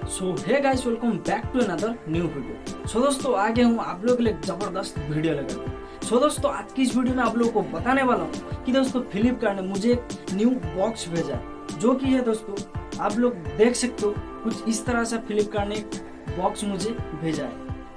So hey guys, welcome back to another new video. So दोस्तों, आ गया हूँ आप लोगों के लिए एक जबरदस्त वीडियो लेकर। सो दोस्तों, आज की इस वीडियो में आप लोगों को बताने वाला हूँ कि दोस्तों फ्लिपकार्ट ने मुझे एक न्यू बॉक्स भेजा है, जो कि है दोस्तों आप लोग देख सकते हो कुछ इस तरह से फ्लिपकार्ट ने एक बॉक्स मुझे भेजा है।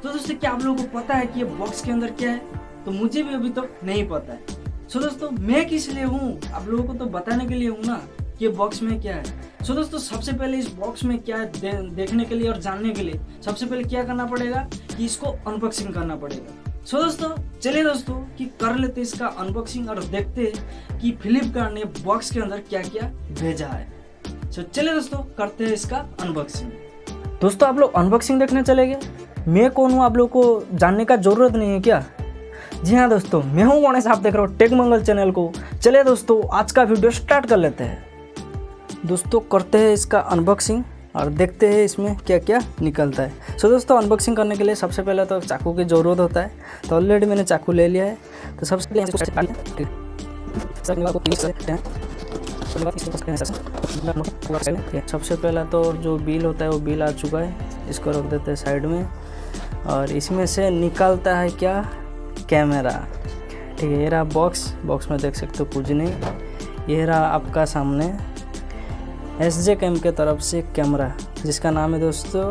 तो दोस्तों, क्या आप लोगों को पता है कि ये बॉक्स के अंदर क्या है? तो मुझे भी अभी तक नहीं पता है। सो दोस्तों, मैं किस लिए हूँ, आप लोगों को तो बताने के लिए हूँ ना कि बॉक्स में क्या है। सो दोस्तों, सबसे पहले इस बॉक्स में क्या है देखने के लिए और जानने के लिए सबसे पहले क्या करना पड़ेगा कि इसको अनबॉक्सिंग करना पड़ेगा। सो दोस्तों, चलिए दोस्तों कि कर लेते इसका अनबॉक्सिंग और देखते हैं कि फ्लिपकार्ट ने बॉक्स के अंदर क्या क्या भेजा है। सो चलिए दोस्तों, करते हैं इसका अनबॉक्सिंग। दोस्तों, आप लोग अनबॉक्सिंग देखने चले गए। मैं कौन हूँ आप लोग को जानने का जरूरत नहीं है क्या? जी हाँ दोस्तों, मैं हूँ गणेश, आप देख रहे हो टेक मंगल चैनल को। चलिए दोस्तों, आज का वीडियो स्टार्ट कर लेते हैं। दोस्तों, करते हैं इसका अनबॉक्सिंग और देखते हैं इसमें क्या क्या निकलता है। सो दोस्तों, अनबॉक्सिंग करने के लिए सबसे पहले तो चाकू की ज़रूरत होता है। तो ऑलरेडी मैंने चाकू ले लिया है। तो सबसे पहले सबसे पहला तो जो बिल होता है वो बिल आ चुका है, इसको रख देते हैं साइड में। और इसमें से निकलता है क्या? कैमरा। ठीक है, ये रहा बॉक्स में देख सकते हो कुछ नहीं। ये रहा आपका सामने SJCAM के तरफ से कैमरा, जिसका नाम है दोस्तों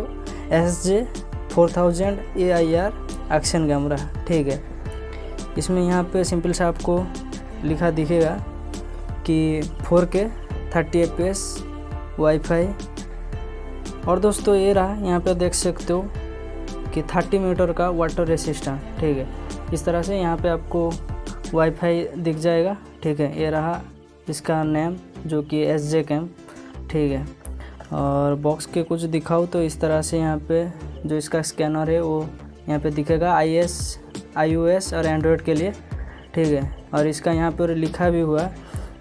SJ4000 AIR एक्शन कैमरा। ठीक है, इसमें यहाँ पे सिंपल से आपको लिखा दिखेगा कि 4K 30 fps वाईफाई। और दोस्तों, ये रहा यहाँ पे देख सकते हो कि 30 मीटर का वाटर रेसिस्टेंट। ठीक है, इस तरह से यहाँ पे आपको वाईफाई दिख जाएगा। ठीक है, ये रहा इसका नेम जो कि SJCAM। ठीक है, और बॉक्स के कुछ दिखाऊँ तो इस तरह से यहाँ पे जो इसका स्कैनर है वो यहाँ पे दिखेगा iOS और एंड्रॉयड के लिए। ठीक है, और इसका यहाँ पर लिखा भी हुआ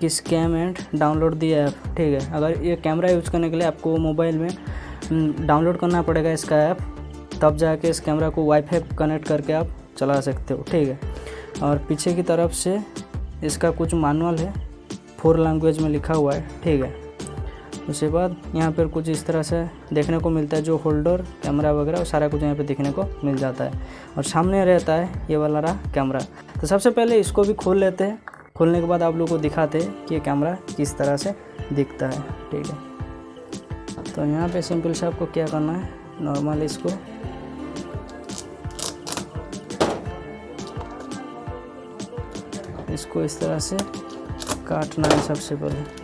कि scam and download the app. ठीक है, अगर ये कैमरा यूज़ करने के लिए आपको मोबाइल में डाउनलोड करना पड़ेगा इसका ऐप, तब जाके इस कैमरा को वाईफाई कनेक्ट करके आप चला सकते हो। ठीक है, और पीछे की तरफ से इसका कुछ मैनुअल है, 4 लैंग्वेज में लिखा हुआ है। ठीक है, उसके बाद यहाँ पर कुछ इस तरह से देखने को मिलता है, जो होल्डर कैमरा वगैरह सारा कुछ यहाँ पे देखने को मिल जाता है। और सामने रहता है ये वाला रहा कैमरा। तो सबसे पहले इसको भी खोल लेते हैं। खोलने के बाद आप लोगों को दिखाते हैं कि ये कैमरा किस तरह से दिखता है। ठीक है, तो यहाँ पे सिंपल से आपको क्या करना है, नॉर्मल इसको इस तरह से काटना है सबसे पहले।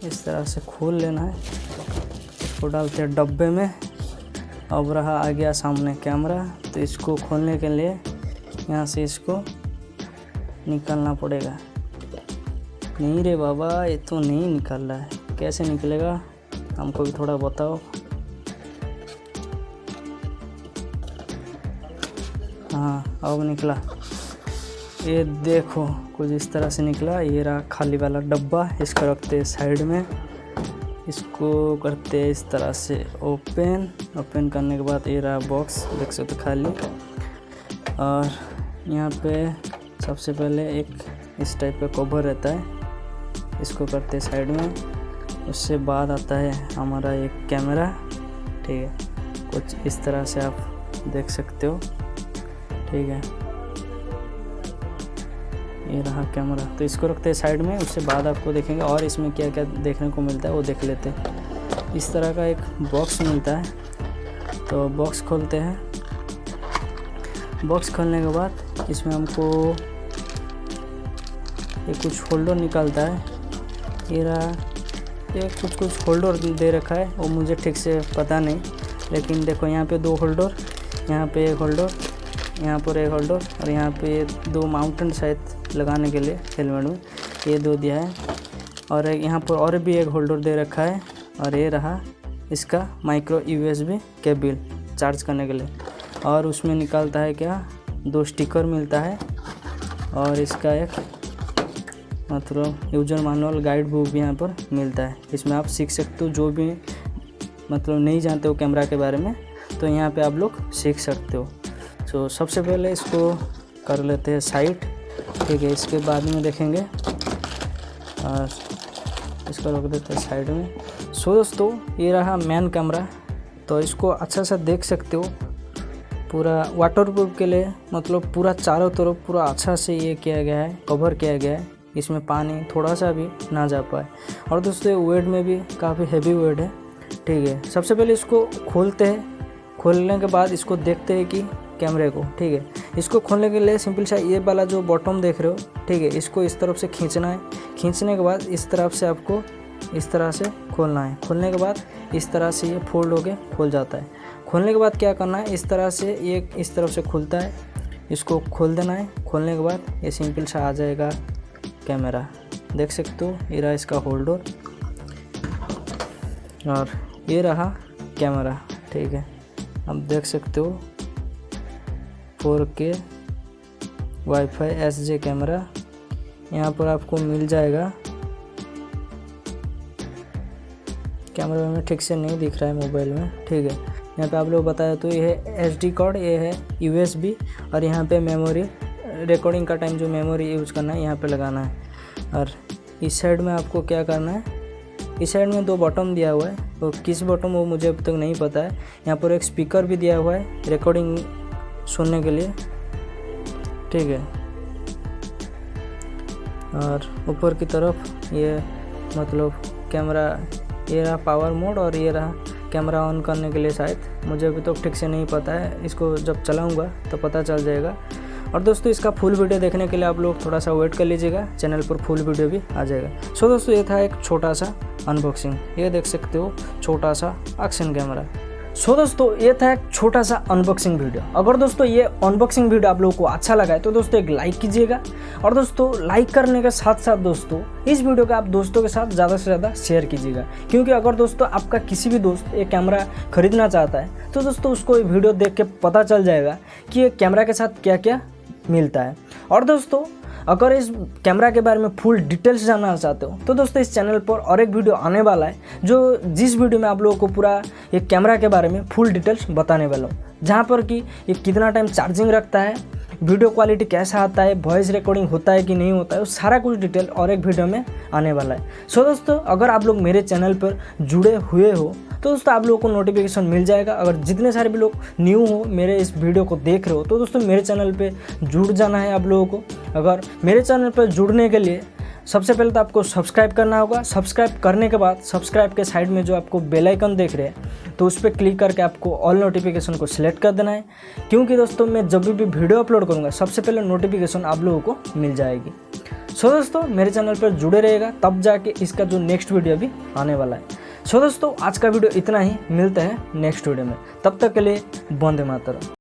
इस तरह से खोल लेना है, इसको डालते हैं डब्बे में। अब रहा आ गया सामने कैमरा। तो इसको खोलने के लिए यहाँ से इसको निकालना पड़ेगा। नहीं रे बाबा, ये तो नहीं निकल रहा है, कैसे निकलेगा हमको भी थोड़ा बताओ। हाँ, अब निकला, ये देखो कुछ इस तरह से निकला। ये रहा खाली वाला डब्बा, इसको रखते हैं साइड में। इसको करते हैं इस तरह से ओपन करने के बाद ये रहा बॉक्स, देख सकते हो खाली। और यहाँ पे सबसे पहले एक इस टाइप का कवर रहता है, इसको करते हैं साइड में। उससे बाद आता है हमारा एक कैमरा। ठीक है, कुछ इस तरह से आप देख सकते हो। ठीक है, ये रहा कैमरा। तो इसको रखते हैं साइड में, उससे बाद आपको देखेंगे और इसमें क्या क्या देखने को मिलता है वो देख लेते हैं। इस तरह का एक बॉक्स मिलता है। तो बॉक्स खोलते हैं। बॉक्स खोलने के बाद इसमें हमको ये कुछ होल्डर निकलता है। ये रहा, ये कुछ होल्डर दे रखा है, वो मुझे ठीक से पता नहीं, लेकिन देखो यहाँ पे 2 होल्डर, यहाँ पे 1 होल्डर, यहाँ पर 1 होल्डर, और यहाँ पे 2 माउंटेन शायद लगाने के लिए हेलमेट में, ये 2 दिया है। और यहाँ पर और भी 1 होल्डर दे रखा है। और ये रहा इसका माइक्रो USB केबल चार्ज करने के लिए। और उसमें निकलता है क्या, 2 स्टिकर मिलता है। और इसका एक मतलब यूजर मैनुअल गाइड बुक भी यहाँ पर मिलता है। इसमें आप सीख सकते हो, जो भी मतलब नहीं जानते हो कैमरा के बारे में, तो यहाँ पे आप लोग सीख सकते हो। सबसे पहले इसको कर लेते हैं साइड। ठीक है, इसके बाद में देखेंगे और इसको रख देते हैं साइड में। सो दोस्तों ये रहा मेन कैमरा। तो इसको अच्छा सा देख सकते हो, पूरा वाटरप्रूफ के लिए मतलब पूरा चारों तरफ पूरा अच्छा से ये किया गया है, कवर किया गया है, इसमें पानी थोड़ा सा भी ना जा पाए। और दोस्तों वेट में भी काफ़ी हैवी वेट है। ठीक है, सबसे पहले इसको खोलते हैं। खोलने के बाद इसको देखते हैं कि कैमरे को, ठीक है, इसको खोलने के लिए सिंपल सा ये वाला जो बॉटम देख रहे हो, ठीक है, इसको इस तरफ से खींचना है। खींचने के बाद इस तरफ से आपको इस तरह से खोलना है। खोलने के बाद इस तरह से ये फोल्ड होके खोल जाता है। खोलने के बाद क्या करना है, इस तरह से ये इस तरफ से खुलता है, इसको खोल देना है। खोलने के बाद ये सिंपल सा आ जाएगा कैमरा, देख सकते हो। ये रहा इसका होल्डर और ये रहा कैमरा, ठीक है। अब देख सकते हो 4K वाईफाई SJ कैमरा यहाँ पर आपको मिल जाएगा। कैमरा में ठीक से नहीं दिख रहा है मोबाइल में, ठीक है। यहाँ पे आप लोग बताया तो ये है SD कार्ड, ये है USB और यहाँ पे मेमोरी, रिकॉर्डिंग का टाइम जो मेमोरी यूज़ करना है यहाँ पे लगाना है। और इस साइड में आपको क्या करना है, इस साइड में 2 बटन दिया हुआ है, तो किस बटन वो मुझे अब तक नहीं पता है। यहाँ पर एक स्पीकर भी दिया हुआ है रिकॉर्डिंग सुनने के लिए, ठीक है। और ऊपर की तरफ ये मतलब कैमरा, ये रहा पावर मोड और ये रहा कैमरा ऑन करने के लिए। शायद मुझे अभी तो ठीक से नहीं पता है, इसको जब चलाऊंगा तो पता चल जाएगा। और दोस्तों इसका फुल वीडियो देखने के लिए आप लोग थोड़ा सा वेट कर लीजिएगा, चैनल पर फुल वीडियो भी आ जाएगा। सो दोस्तों ये था एक छोटा सा अनबॉक्सिंग, ये देख सकते हो छोटा सा एक्शन कैमरा। सो दोस्तों ये था एक छोटा सा अनबॉक्सिंग वीडियो। अगर दोस्तों ये अनबॉक्सिंग वीडियो आप लोगों को अच्छा लगा है तो दोस्तों एक लाइक कीजिएगा। और दोस्तों लाइक करने के साथ साथ दोस्तों इस वीडियो को आप दोस्तों के साथ ज़्यादा से ज़्यादा शेयर कीजिएगा, क्योंकि अगर दोस्तों आपका किसी भी दोस्त ये कैमरा खरीदना चाहता है तो दोस्तों उसको ये वीडियो देख के पता चल जाएगा कि ये कैमरा के साथ क्या क्या मिलता है। और दोस्तों अगर इस कैमरा के बारे में फुल डिटेल्स जानना चाहते हो तो दोस्तों इस चैनल पर और एक वीडियो आने वाला है, जो जिस वीडियो में आप लोगों को पूरा ये कैमरा के बारे में फुल डिटेल्स बताने वाला हूँ, जहाँ पर कि ये कितना टाइम चार्जिंग रखता है, वीडियो क्वालिटी कैसा आता है, वॉइस रिकॉर्डिंग होता है कि नहीं होता है, वो सारा कुछ डिटेल और एक वीडियो में आने वाला है। सो दोस्तों अगर आप लोग मेरे चैनल पर जुड़े हुए हो तो दोस्तों आप लोगों को नोटिफिकेशन मिल जाएगा। अगर जितने सारे भी लोग न्यू हो मेरे इस वीडियो को देख रहे हो तो दोस्तों मेरे चैनल पे जुड़ जाना है आप लोगों को। अगर मेरे चैनल पर जुड़ने के लिए सबसे पहले तो आपको सब्सक्राइब करना होगा। सब्सक्राइब करने के बाद सब्सक्राइब के साइड में जो आपको बेल आइकन देख रहे हैं तो उस पर क्लिक करके आपको ऑल नोटिफिकेशन को सिलेक्ट कर देना है, क्योंकि दोस्तों मैं जब भी वीडियो अपलोड करूँगा सबसे पहले नोटिफिकेशन आप लोगों को मिल जाएगी। सो दोस्तों मेरे चैनल पर जुड़े रहेगा, तब जाके इसका जो नेक्स्ट वीडियो भी आने वाला है। सो दोस्तों आज का वीडियो इतना ही, मिलते हैं नेक्स्ट वीडियो में, तब तक के लिए वंदे मातरम।